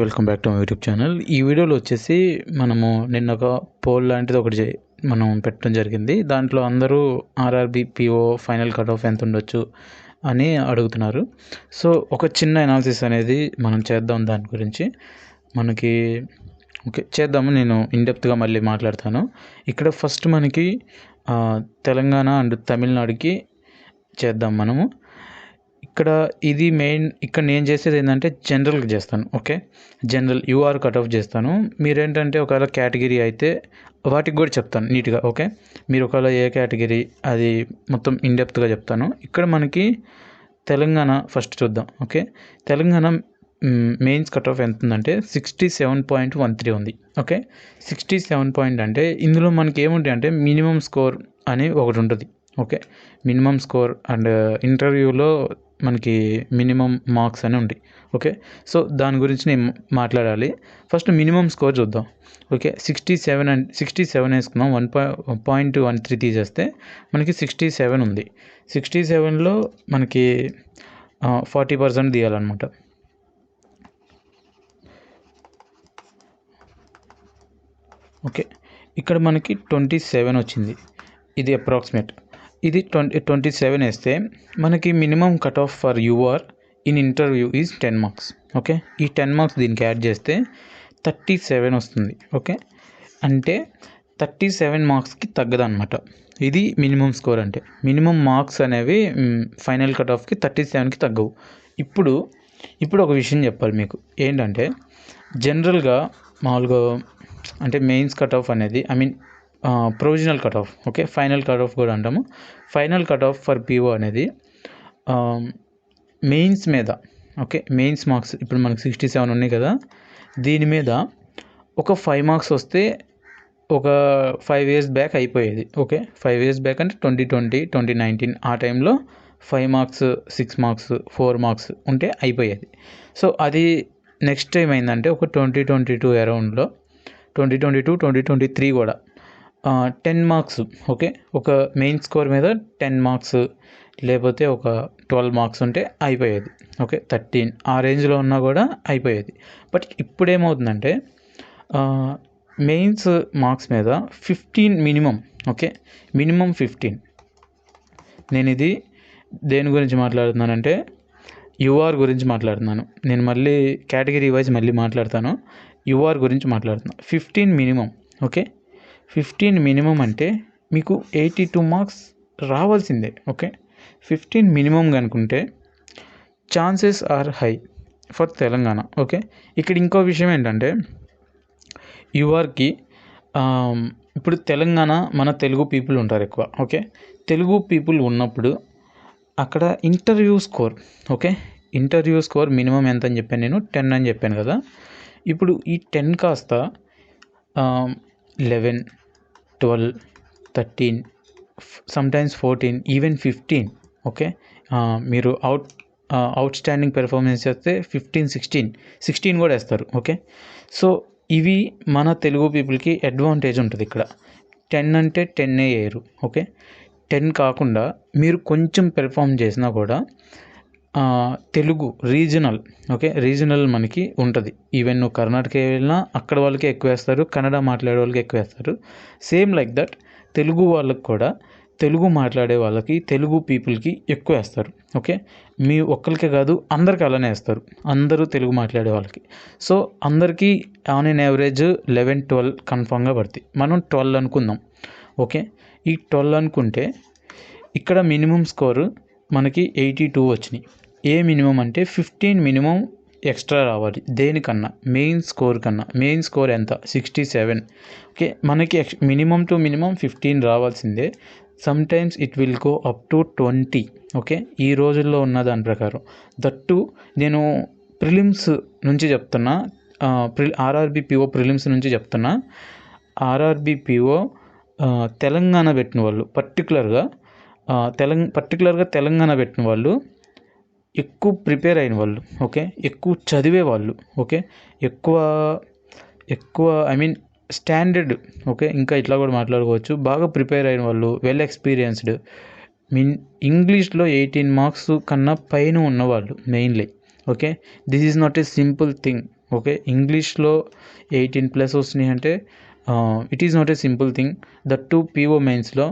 Welcome back to my YouTube channel. ఈ వీడియోలో వచ్చేసి మనము నిన్న ఒక పోల్ లాంటిది ఒకటి మనం పెట్టడం జరిగింది. దాంట్లో అందరూ RRB PO final cut off ఎంత ఉండొచ్చు అని అడుగుతున్నారు. సో ఒక చిన్న అనాలిసిస్ అనేది మనం చేద్దాం దాని గురించి. మనకి చేద్దాము. నేను ఇన్డెప్త్గా మళ్ళీ మాట్లాడతాను. ఇక్కడ ఫస్ట్ మనకి తెలంగాణ అండ్ తమిళనాడుకి చేద్దాం మనము. ఇక్కడ ఇది మెయిన్. ఇక్కడ నేను చేసేది ఏంటంటే జనరల్గా చేస్తాను. జనరల్ యూఆర్ కట్ ఆఫ్ చేస్తాను. మీరేంటంటే ఒకవేళ కేటగిరీ అయితే వాటికి కూడా చెప్తాను నీట్గా. మీరు ఒకవేళ ఏ కేటగిరీ అది మొత్తం ఇన్డెప్త్గా చెప్తాను. ఇక్కడ మనకి తెలంగాణ ఫస్ట్ చూద్దాం. తెలంగాణ మెయిన్స్ కట్ ఆఫ్ ఎంత ఉందంటే 67.13 ఉంది. 67 పాయింట్ అంటే ఇందులో మనకి ఏముంటాయి అంటే మినిమం స్కోర్ అని ఒకటి ఉంటుంది. మినిమం స్కోర్ అండ్ ఇంటర్వ్యూలో మనకి మినిమం మార్క్స్ అని ఉంటాయి. సో దాని గురించి నేను మాట్లాడాలి. ఫస్ట్ మినిమం స్కోర్ చూద్దాం. 67 వేసుకున్నాం. 1.13 తీసేస్తే మనకి 67 ఉంది. 67లో మనకి 40% తీయాలన్నమాట. ఇక్కడ మనకి 27 వచ్చింది. ఇది అప్రాక్సిమేట్. ఇది 27 వేస్తే మనకి minimum cut off for UR in interview is 10 marks. ఈ 10 మార్క్స్ దీనికి యాడ్ చేస్తే 37 వస్తుంది. అంటే 37 మార్క్స్కి తగ్గదన్నమాట. ఇది మినిమం స్కోర్ అంటే. మినిమం మార్క్స్ అనేవి ఫైనల్ కట్ ఆఫ్కి 37కి తగ్గవు. ఇప్పుడు ఒక విషయం చెప్పాలి మీకు. ఏంటంటే జనరల్గా మామూలుగా అంటే మెయిన్స్ కట్ ఆఫ్ అనేది provisional cut off. Final cut off కూడా అంటాము. Final cut off for PO అనేది మెయిన్స్ మీద మెయిన్స్ మార్క్స్ ఇప్పుడు మనకి 67 ఉన్నాయి కదా, దీని మీద ఒక 5 మార్క్స్ వస్తే ఒక 5 years బ్యాక్ అయిపోయేది. 5 years బ్యాక్ అంటే 2020, 2019 ఆ టైంలో 5 మార్క్స్, 6 మార్క్స్, 4 మార్క్స్ ఉంటే అయిపోయేది. సో అది నెక్స్ట్ టైం అయిందంటే ఒక 2022 అరౌండ్లో 2022, 2023 కూడా 10 మార్క్స్. ఒక మెయిన్ స్కోర్ మీద 10 మార్క్స్ లేకపోతే ఒక 12 మార్క్స్ ఉంటే అయిపోయేది. 13 ఆ రేంజ్లో ఉన్నా కూడా అయిపోయేది. బట్ ఇప్పుడు ఏమవుతుందంటే మెయిన్స్ మార్క్స్ మీద 15 మినిమం. మినిమం 15. నేను ఇది దేని గురించి మాట్లాడుతున్నానంటే యూఆర్ గురించి మాట్లాడుతున్నాను. నేను మళ్ళీ కేటగిరీ వైజ్ మళ్ళీ మాట్లాడతాను. యూఆర్ గురించి మాట్లాడుతున్నాను. 15 మినిమం. 15 మినిమం అంటే మీకు 82 మార్క్స్ రావాల్సిందే. 15 మినిమం కనుకుంటే chances are high for Telangana. ఇక్కడ ఇంకో విషయం ఏంటంటే యూఆర్కి ఇప్పుడు తెలంగాణ మన తెలుగు పీపుల్ ఉంటారు ఎక్కువ. తెలుగు పీపుల్ ఉన్నప్పుడు అక్కడ ఇంటర్వ్యూ స్కోర్ మినిమం ఎంత అని చెప్పాను నేను? 10 అని చెప్పాను కదా. ఇప్పుడు ఈ 10 కాస్త 11, 12, 13, సమ్టైమ్స్ 14, ఈవెన్ 15. మీరు అవుట్ స్టాండింగ్ పెర్ఫార్మెన్స్ చేస్తే 15, 16 కూడా వేస్తారు. సో ఇవి మన తెలుగు పీపుల్కి అడ్వాంటేజ్ ఉంటుంది ఇక్కడ. 10 అంటే 10 వేయరు. 10 కాకుండా మీరు కొంచెం పెర్ఫామ్ చేసినా కూడా తెలుగు రీజనల్ మనకి ఉంటుంది. ఈవెన్ నువ్వు కర్ణాటక వెళ్ళినా అక్కడ వాళ్ళకి ఎక్కువ వేస్తారు, కన్నడ మాట్లాడే వాళ్ళకి ఎక్కువ వేస్తారు. సేమ్ లైక్ దట్ తెలుగు వాళ్ళకి కూడా తెలుగు మాట్లాడే వాళ్ళకి తెలుగు పీపుల్కి ఎక్కువ వేస్తారు. మీ ఒక్కరికే కాదు అందరికి అలానే వేస్తారు, అందరూ తెలుగు మాట్లాడే వాళ్ళకి. సో అందరికీ ఆన్ ఎన్ యావరేజ్ 11, 12 కన్ఫామ్గా పడుతుంది. మనం 12 అనుకుందాం. ఈ 12 అనుకుంటే ఇక్కడ మినిమం స్కోరు మనకి 82 వచ్చినాయి. ఏ మినిమం అంటే 15 మినిమం ఎక్స్ట్రా రావాలి దేనికన్నా, మెయిన్ స్కోర్ కన్నా. మెయిన్ స్కోర్ ఎంత? 67. మనకి మినిమం టు మినిమం 15 రావాల్సిందే. Sometimes it will go up to 20. ఈ రోజుల్లో ఉన్న దాని ప్రకారం. దట్టు నేను ప్రిలిమ్స్ నుంచి చెప్తున్నా, ఆర్ఆర్బి పిఓ ప్రిలిమ్స్ నుంచి చెప్తున్నా. ఆర్ఆర్బి పిఓ తెలంగాణ పెట్టిన వాళ్ళు పర్టికులర్గా తెలంగాణ పెట్టిన వాళ్ళు ఎక్కువ ప్రిపేర్ అయిన వాళ్ళు, ఎక్కువ చదివే వాళ్ళు, ఎక్కువ స్టాండర్డ్. ఇంకా ఇట్లా కూడా మాట్లాడుకోవచ్చు. బాగా ప్రిపేర్ అయిన వాళ్ళు, వెల్ ఎక్స్పీరియన్స్డ్, ఇంగ్లీష్లో 18 మార్క్స్ కన్నా పైన ఉన్నవాళ్ళు mainly. This is not a simple thing. Okay, ఇంగ్లీష్లో 18+ వస్తున్నాయి అంటే it is not a simple thing, that to PO మెయిన్స్లో.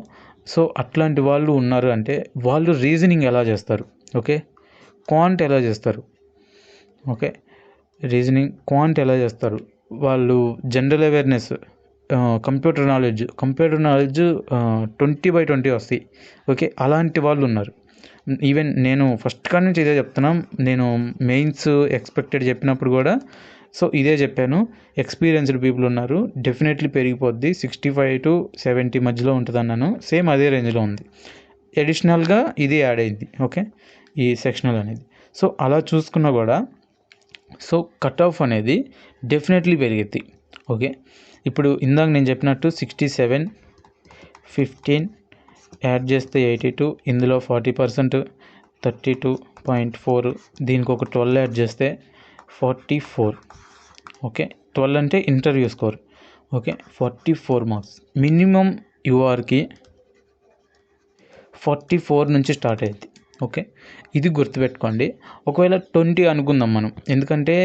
సో అట్లాంటి వాళ్ళు ఉన్నారు అంటే వాళ్ళు రీజనింగ్ ఎలా చేస్తారు, ఓకే, క్వాంట్ ఎలా చేస్తారు, ఓకే, రీజనింగ్ క్వాంట్ ఎలా చేస్తారు, వాళ్ళు జనరల్ అవేర్నెస్, కంప్యూటర్ నాలెడ్జ్ 20/20 వస్తాయి. ఓకే, అలాంటి వాళ్ళు ఉన్నారు. ఈవెన్ నేను ఫస్ట్ కాడి నుంచి ఇదే చెప్తున్నా, నేను మెయిన్స్ ఎక్స్పెక్టెడ్ చెప్పినప్పుడు కూడా సో ఇదే చెప్పాను. ఎక్స్పీరియన్స్డ్ పీపుల్ ఉన్నారు, డెఫినెట్లీ పెరిగిపోద్ది, 65 to 70 మధ్యలో ఉంటుంది అన్నాను. సేమ్ అదే రేంజ్లో ఉంది. అడిషనల్గా ఇది యాడ్ అయింది, ఓకే, ఈ సెక్షనల్ అనేది. సో అలా చూసుకున్నా కూడా సో కట్ ఆఫ్ అనేది డెఫినెట్లీ పెరిగిద్ది. ఓకే, ఇప్పుడు ఇందాక నేను చెప్పినట్టు 67, 15 యాడ్ చేస్తే 82, ఇందులో 40%, 32.4, దీనికి ఒక 12 యాడ్ చేస్తే 44. ఓకే, 12 అంటే interview score. Okay, 44 marks minimum. యూఆర్కి 44 నుంచి స్టార్ట్ అయ్యింది. ఓకే, ఇది గుర్తుపెట్టుకోండి. ఒకవేళ 20 అనుకుందాం మనం, ఎందుకంటే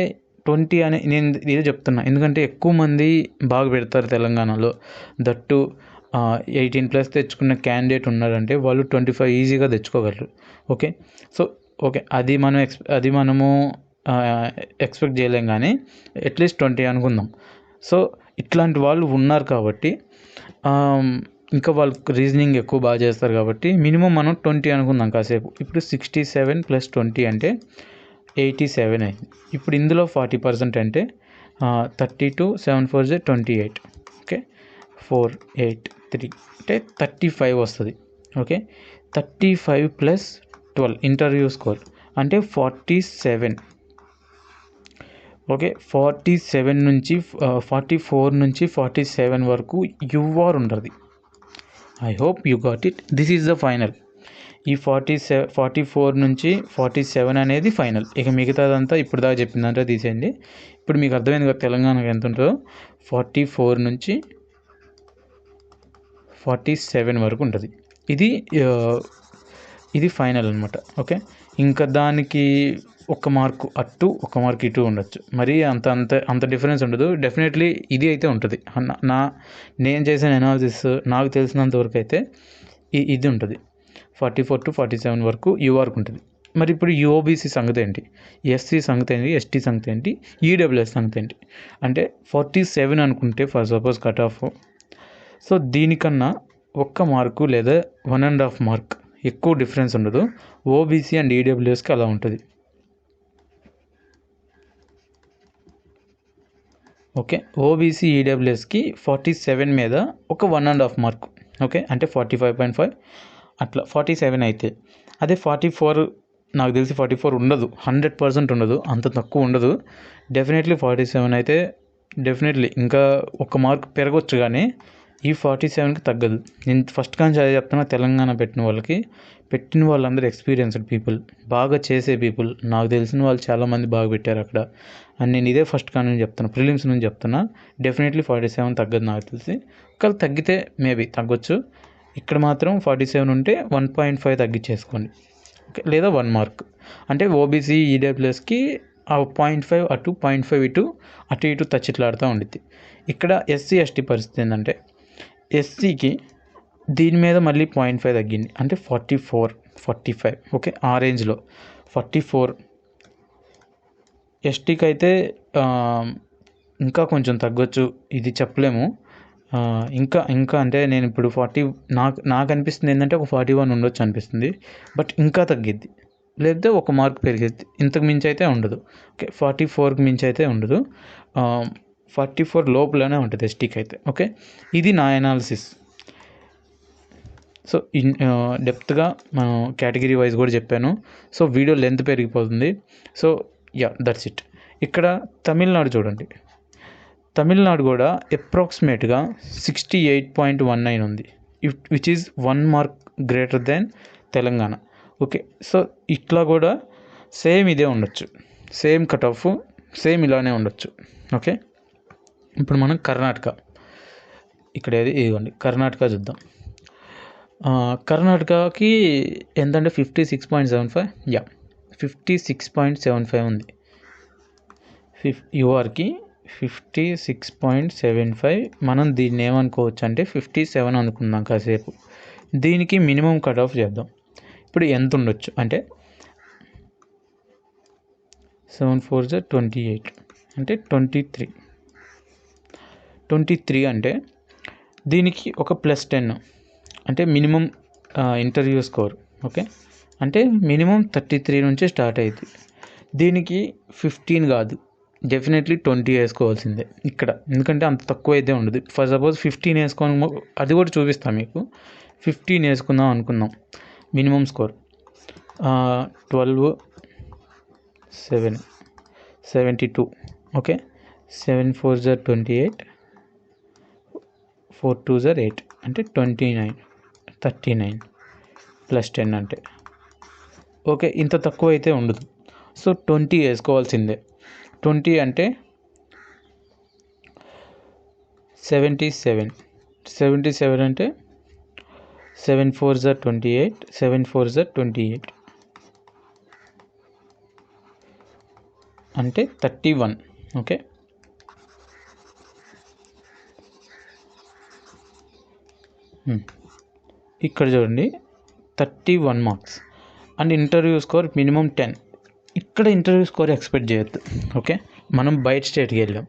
20 అని నేను ఇదే చెప్తున్నా, ఎందుకంటే ఎక్కువ మంది బాగా పెడతారు తెలంగాణలో. దట్టు 18+ తెచ్చుకున్న క్యాండిడేట్ ఉన్నారంటే వాళ్ళు 25 ఈజీగా తెచ్చుకోగలరు. ఓకే, సో ఓకే, అది మనము ఎక్స్పెక్ట్ చేయలేం, కానీ అట్లీస్ట్ 20 అనుకుందాం. సో ఇట్లాంటి వాళ్ళు ఉన్నారు కాబట్టి ఇంకా వాళ్ళు రీజనింగ్ ఎక్కువ బాగా చేస్తారు కాబట్టి మినిమం మనం 20 అనుకుందాం కాసేపు. ఇప్పుడు 67 + 20 అంటే 87 అయింది. ఇప్పుడు ఇందులో 40% అంటే 32, 7 4 28. ఓకే, 4 8 3 అంటే 35 వస్తుంది. ఓకే, 35 + 12 ఇంటర్వ్యూ స్కోర్ అంటే 47. ఓకే, 47 నుంచి 44 నుంచి 47 వరకు యూఆర్ ఉంటుంది. I hope you got it. This is the final. ఈ 44 నుంచి 47 అనేది ఫైనల్. ఇక మిగతాదంతా ఇప్పుడు దాకా చెప్పిందంతా తీసేయండి. ఇప్పుడు మీకు అర్థమైంది కదా తెలంగాణకు ఎంత ఉంటుందో. 44 నుంచి 47 వరకు ఉంటుంది. ఇది ఫైనల్ అనమాట. ఓకే, ఇంకా దానికి ఒక మార్కు అటు ఒక మార్క్ ఇటు ఉండొచ్చు, మరి అంత డిఫరెన్స్ ఉండదు. డెఫినెట్లీ ఇది అయితే ఉంటుంది. నేను చేసిన అనాలిసిస్ నాకు తెలిసినంత వరకు అయితే ఇది ఉంటుంది. 44 to 47 వరకు యూఆర్కి ఉంటుంది. మరి ఇప్పుడు ఓబీసీ సంగతి ఏంటి, ఎస్సీ సంగతి ఏంటి, ఎస్టీ సంగతి ఏంటి, ఈడబ్ల్యూఎస్ సంగతి ఏంటి అంటే 47 అనుకుంటే for suppose cut off. So దీనికన్నా 1 మార్కు లేదా 1.5 మార్క్ ఎక్కువ డిఫరెన్స్ ఉండదు. ఓబీసీ అండ్ ఈడబ్ల్యూఎస్కి అలా ఉంటుంది. ఓకే, ఓబీసీ ఈడబ్ల్యూఎస్కి 47 మీద ఒక 1.5 మార్క్. ఓకే, అంటే 45.5 అట్లా 47 అయితే. అదే 44 నాకు తెలిసి 44 ఉండదు, 100% ఉండదు, అంత తక్కువ ఉండదు. డెఫినెట్లీ 47 అయితే డెఫినెట్లీ ఇంకా 1 మార్క్ పెరగవచ్చు, కానీ ఈ 47కి తగ్గదు. నేను ఫస్ట్ కానీ అదే చెప్తున్నా, తెలంగాణ పెట్టిన వాళ్ళందరూ ఎక్స్పీరియన్స్డ్ పీపుల్, బాగా చేసే పీపుల్. నాకు తెలిసిన వాళ్ళు చాలామంది బాగా పెట్టారు అక్కడ. అండ్ నేను ఇదే ఫస్ట్ కానీ చెప్తున్నా, ప్రిలిమ్స్ నుంచి చెప్తున్నా. డెఫినెట్లీ 47 తగ్గదు నాకు తెలిసి. ఒకవేళ తగ్గితే మేబీ తగ్గొచ్చు. ఇక్కడ మాత్రం 47 ఉంటే 1.5 తగ్గించేసుకోండి. ఓకే, లేదా 1 మార్క్ అంటే ఓబీసీ ఈడబ్ల్యూఎస్కి ఆ 0.5 అటు 0.5 ఇటు తచ్చిట్లాడుతూ ఉండిద్ది. ఇక్కడ ఎస్సీ ఎస్టీ పరిస్థితి ఏంటంటే ఎస్సీకి దీని మీద మళ్ళీ 0.5 తగ్గింది, అంటే 44 45. ఓకే, ఆ రేంజ్లో 44. ఎస్టీకి అయితే ఇంకా కొంచెం తగ్గొచ్చు, ఇది చెప్పలేము. ఇంకా అంటే నేను ఇప్పుడు నాకు అనిపిస్తుంది ఏంటంటే ఒక 41 ఉండొచ్చు అనిపిస్తుంది. బట్ ఇంకా తగ్గిద్ది, లేకపోతే 1 మార్క్ పెరిగిద్ది, ఇంతకు మించి అయితే ఉండదు. ఓకే, 44కి మించి అయితే ఉండదు, 44 లోపలనే ఉంటుంది ఎస్టీకి అయితే. ఓకే, ఇది నా అనాలిసిస్. సో డెప్త్గా మనం కేటగిరీ వైజ్ కూడా చెప్పాను. సో వీడియో లెంత్ పెరిగిపోతుంది. So that's it. ఇక్కడ తమిళనాడు చూడండి, తమిళనాడు కూడా అప్రాక్సిమేట్గా 68.19 ఉంది, which is 1 mark greater than Telangana. Okay, so ఇట్లా కూడా సేమ్ ఇదే ఉండొచ్చు, సేమ్ కట్ ఆఫ్ సేమ్ ఇలానే ఉండొచ్చు. ఓకే, ఇప్పుడు మనం కర్ణాటక, ఇక్కడ ఇదిగోండి కర్ణాటక చూద్దాం. కర్ణాటకకి ఎంతంటే 56.75. 56.75 ఉంది. యూఆర్కి 56.75. మనం దీన్ని ఏమనుకోవచ్చు అంటే 57 అనుకుందాం కాసేపు. దీనికి మినిమం కట్ ఆఫ్ చేద్దాం. ఇప్పుడు ఎంత ఉండొచ్చు అంటే 7 4 28 అంటే 23 అంటే దీనికి ఒక +10 అంటే మినిమం ఇంటర్వ్యూ స్కోర్. ఓకే, అంటే మినిమం 33 నుంచి స్టార్ట్ అవుతుంది. దీనికి 15 కాదు, డెఫినెట్లీ 20 వేసుకోవాల్సిందే ఇక్కడ, ఎందుకంటే అంత తక్కువ అయితే ఉండదు. ఫర్ సపోజ్ 15 వేసుకొని, అది కూడా చూపిస్తాను మీకు. 15 వేసుకుందాం అనుకుందాం. Minimum score 12 7 72. ఓకే, 7 4 28, 4 2 8 అంటే 29 39 +10 అంటే ఓకే. ఇంత తక్కువ అయితే ఉండదు. సో 20 వేసుకోవాల్సిందే. 20 అంటే 77 అంటే 7 4 28, 7 4 28 అంటే 31. ఓకే, ఇక్కడ చూడండి 31 marks. And interview score minimum 10. ఇక్కడ ఇంటర్వ్యూ స్కోర్ ఎక్స్పెక్ట్ చేయొద్దు. ఓకే, మనం బయట స్టేట్కి వెళ్ళాం,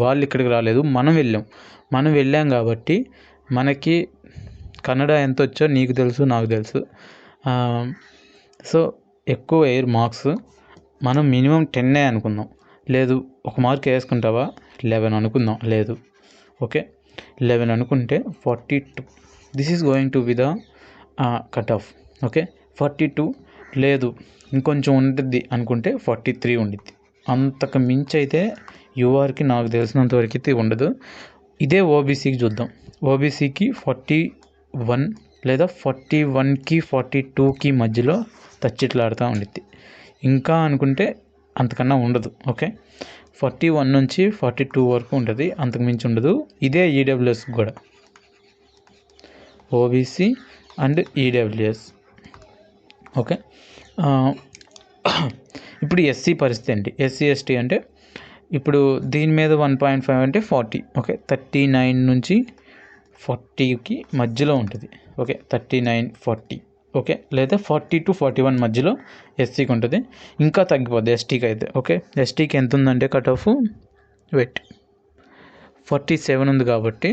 వాళ్ళు ఇక్కడికి రాలేదు, మనం వెళ్ళాం కాబట్టి మనకి కన్నడ ఎంత వచ్చో నీకు తెలుసు, నాకు తెలుసు. సో ఎక్కువ ఎయిర్ మార్క్స్ మనం మినిమం 10 అనుకుందాం. లేదు ఒక మార్క్ వేసుకుంటావా, 11 అనుకుందాం. లేదు, ఓకే 11 అనుకుంటే 42. This is going to be the cut off. Okay, 42. లేదు ఇంకొంచెం ఉంటుంది అనుకుంటే 43 ఉండిద్ది. అంతకు మించి అయితే యూఆర్కి నాకు తెలిసినంతవరకు అయితే ఉండదు. ఇదే ఓబీసీకి చూద్దాం. ఓబీసీకి 41 లేదా 41కి 42కి మధ్యలో తచ్చిట్లాడుతూ ఉండిద్ది. ఇంకా అనుకుంటే అంతకన్నా ఉండదు. ఓకే, 41 నుంచి 42 వరకు ఉంటుంది, అంతకు మించి ఉండదు. ఇదే ఈడబ్ల్యూఎస్ కూడా, ఓబీసీ అండ్ ఈడబ్ల్యూఎస్. ఓకే, ఇప్పుడు ఎస్సీ పరిస్థితి ఏంటి? ఎస్సీ ఎస్టీ అంటే ఇప్పుడు దీని మీద 1.5 అంటే 40. ఓకే, 39 నుంచి 40కి మధ్యలో ఉంటుంది. ఓకే, 39 40. ఓకే, లేదా 40 to 41 మధ్యలో ఎస్సీకి ఉంటుంది. ఇంకా తగ్గిపోద్ది ఎస్టీకి అయితే. ఓకే, ఎస్టీకి ఎంత ఉందంటే కట్ ఆఫ్ 47 ఉంది కాబట్టి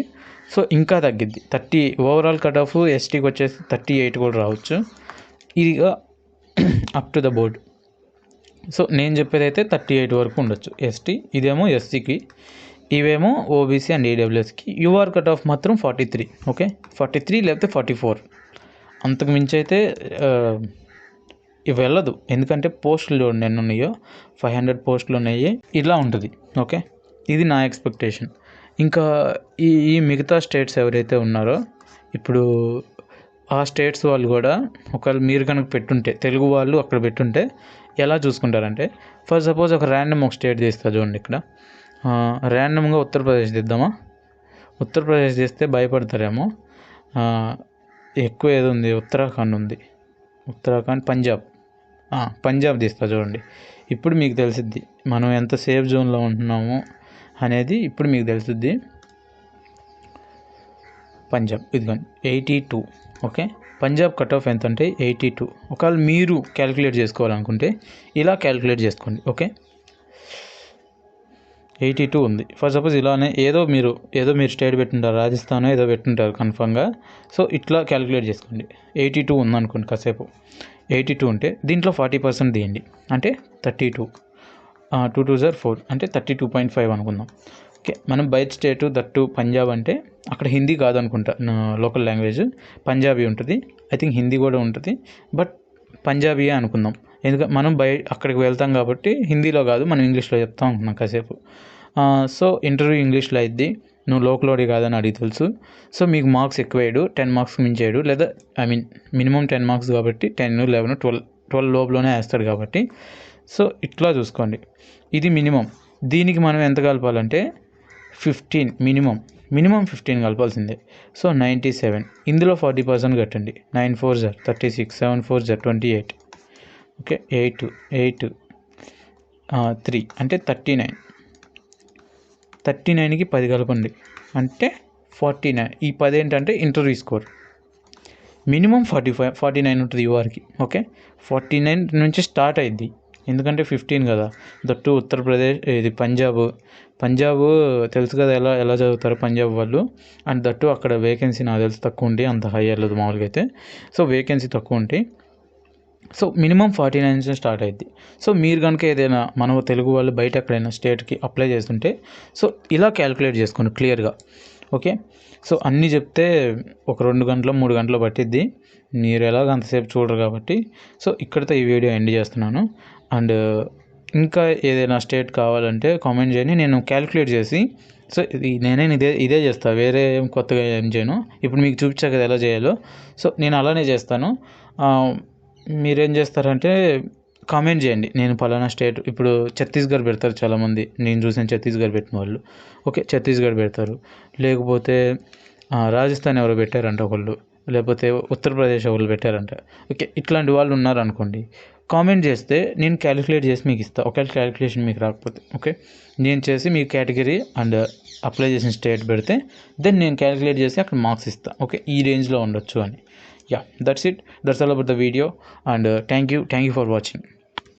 సో ఇంకా తగ్గిద్ది. 30 ఓవరాల్ కట్ ఆఫ్ ఎస్టీకి వచ్చేసి 38 కూడా రావచ్చు. ఇదిగా up to the board. So నేను చెప్పేది అయితే 38 వరకు ఉండొచ్చు ఎస్టీ. ఇదేమో ఎస్సీకి, ఇవేమో ఓబీసీ అండ్ ఈడబ్ల్యూఎస్కి. యూఆర్ కట్ ఆఫ్ మాత్రం 43. ఓకే, 43 లేకపోతే 44. అంతకు మించి అయితే వెళ్ళదు, ఎందుకంటే పోస్టులు ఎన్ని ఉన్నాయో 500 పోస్టులు ఉన్నాయి. ఇలా ఉంటుంది. ఓకే, ఇది నా ఎక్స్పెక్టేషన్. ఇంకా ఈ మిగతా స్టేట్స్ ఎవరైతే ఉన్నారో ఇప్పుడు ఆ స్టేట్స్ వాళ్ళు కూడా ఒకవేళ మీరు కనుక పెట్టుంటే, తెలుగు వాళ్ళు అక్కడ పెట్టుంటే ఎలా చూసుకుంటారంటే, ఫర్ సపోజ్ ఒక ర్యాండమ్ ఒక స్టేట్ తీస్తా చూడండి. ఇక్కడ ర్యాండమ్గా ఉత్తరప్రదేశ్ తీద్దామా? ఉత్తరప్రదేశ్ తీస్తే భయపడతారేమో. ఎక్కువ ఏది ఉంది? ఉత్తరాఖండ్ ఉంది. ఉత్తరాఖండ్, పంజాబ్ తీస్తా చూడండి. ఇప్పుడు మీకు తెలిసిద్ది మనం ఎంత సేఫ్ జోన్లో ఉంటున్నాము అనేది. ఇప్పుడు మీకు తెలిసిద్ది. పంజాబ్ ఇదిగోండి 82. ఓకే, పంజాబ్ కట్ ఆఫ్ ఎంత అంటే 82. ఒకవేళ మీరు క్యాలిక్యులేట్ చేసుకోవాలనుకుంటే ఇలా క్యాలిక్యులేట్ చేసుకోండి. ఓకే, 82 ఉంది. ఫర్ సపోజ్ ఇలానే ఏదో మీరు స్టేట్ పెట్టుంటారు, రాజస్థాన్ ఏదో పెట్టుంటారు కన్ఫామ్గా. సో ఇట్లా క్యాలిక్యులేట్ చేసుకోండి. 82 ఉందనుకోండి, కాసేపు 82 ఉంటే దీంట్లో 40% తీయండి అంటే 32. 2 2 4 అంటే 32.5 అనుకుందాం. ఓకే, మనం బయట స్టేటు దట్టు పంజాబ్ అంటే అక్కడ హిందీ కాదనుకుంటా, లోకల్ లాంగ్వేజ్ పంజాబీ ఉంటుంది. ఐ థింక్ హిందీ కూడా ఉంటుంది, బట్ పంజాబీయే అనుకుందాం. ఎందుకంటే మనం అక్కడికి వెళ్తాం కాబట్టి హిందీలో కాదు, మనం ఇంగ్లీష్లో చెప్తాం అనుకున్నాం కాసేపు. సో ఇంటర్వ్యూ ఇంగ్లీష్లో అయింది. నువ్వు లోకలోడి కాదని అడిగి తెలుసు. సో మీకు మార్క్స్ ఎక్కువ వేయడు, 10 మార్క్స్ మించాడు, లేదా మినిమం 10 మార్క్స్ కాబట్టి 10 11 12 లోపులోనే వేస్తాడు కాబట్టి. సో ఇట్లా చూసుకోండి. ఇది మినిమం. దీనికి మనం ఎంత కలపాలంటే 15. మినిమం 15 కలపాల్సిందే. సో 97. ఇందులో 40% కట్టండి. 9 4 36, 7 4 28. ఓకే, 8 3 అంటే 39కి 10 కలపండి అంటే 49. ఈ 10 ఏంటంటే ఇంటర్వ్యూ స్కోర్. మినిమం 49 ఉంటుంది యూఆర్కి. ఓకే, 49 నుంచి స్టార్ట్ అయింది, ఎందుకంటే 15 కదా. దట్టు ఉత్తరప్రదేశ్, ఇది పంజాబ్ తెలుసు కదా ఎలా చదువుతారు పంజాబ్ వాళ్ళు. అండ్ దట్టు అక్కడ వేకెన్సీ నాకు తెలిసి తక్కువ ఉండి అంత హై వెళ్ళదు మామూలుగా అయితే. సో వేకెన్సీ తక్కువ ఉంటాయి. సో మినిమం 49 నుంచి స్టార్ట్ అయింది. సో మీరు కనుక ఏదైనా మన తెలుగు వాళ్ళు బయట ఎక్కడైనా స్టేట్కి అప్లై చేస్తుంటే సో ఇలా క్యాలిక్యులేట్ చేసుకోండి క్లియర్గా. ఓకే, సో అన్నీ చెప్తే ఒక 2 గంటలు 3 గంటలు పట్టిద్ది, మీరు ఎలాగ అంతసేపు చూడరు కాబట్టి. సో ఇక్కడితో ఈ వీడియో ఎండ్ చేస్తున్నాను. అండ్ ఇంకా ఏదైనా స్టేట్ కావాలంటే కామెంట్ చేయండి, నేను క్యాలిక్యులేట్ చేసి. సో నేనే ఇదే చేస్తాను, వేరే ఏం కొత్తగా ఏం చేయను. ఇప్పుడు మీకు చూపించా కదా ఎలా చేయాలో, సో నేను అలానే చేస్తాను. మీరేం చేస్తారంటే కామెంట్ చేయండి, నేను పలానా స్టేట్, ఇప్పుడు ఛత్తీస్గఢ్ పెడతారు చాలామంది, నేను చూసిన ఛత్తీస్గఢ్ పెట్టిన వాళ్ళు. ఓకే, ఛత్తీస్గఢ్ పెడతారు, లేకపోతే రాజస్థాన్ ఎవరో పెట్టారంట ఒకళ్ళు, లేకపోతే ఉత్తరప్రదేశ్ వాళ్ళు పెట్టారంట. ఓకే, ఇట్లాంటి వాళ్ళు ఉన్నారనుకోండి, కామెంట్ చేస్తే నేను క్యాలిక్యులేట్ చేసి మీకు ఇస్తాను. ఒకవేళ క్యాలిక్యులేషన్ మీకు రాకపోతే ఓకే, నేను చేసి మీ కేటగిరీ అండ్ అప్లై చేసిన స్టేట్ పెడితే దెన్ నేను క్యాలిక్యులేట్ చేసి అక్కడ మార్క్స్ ఇస్తాను. ఓకే, ఈ రేంజ్లో ఉండొచ్చు అని. Yeah, that's it. That's all about the video, and thank you for watching.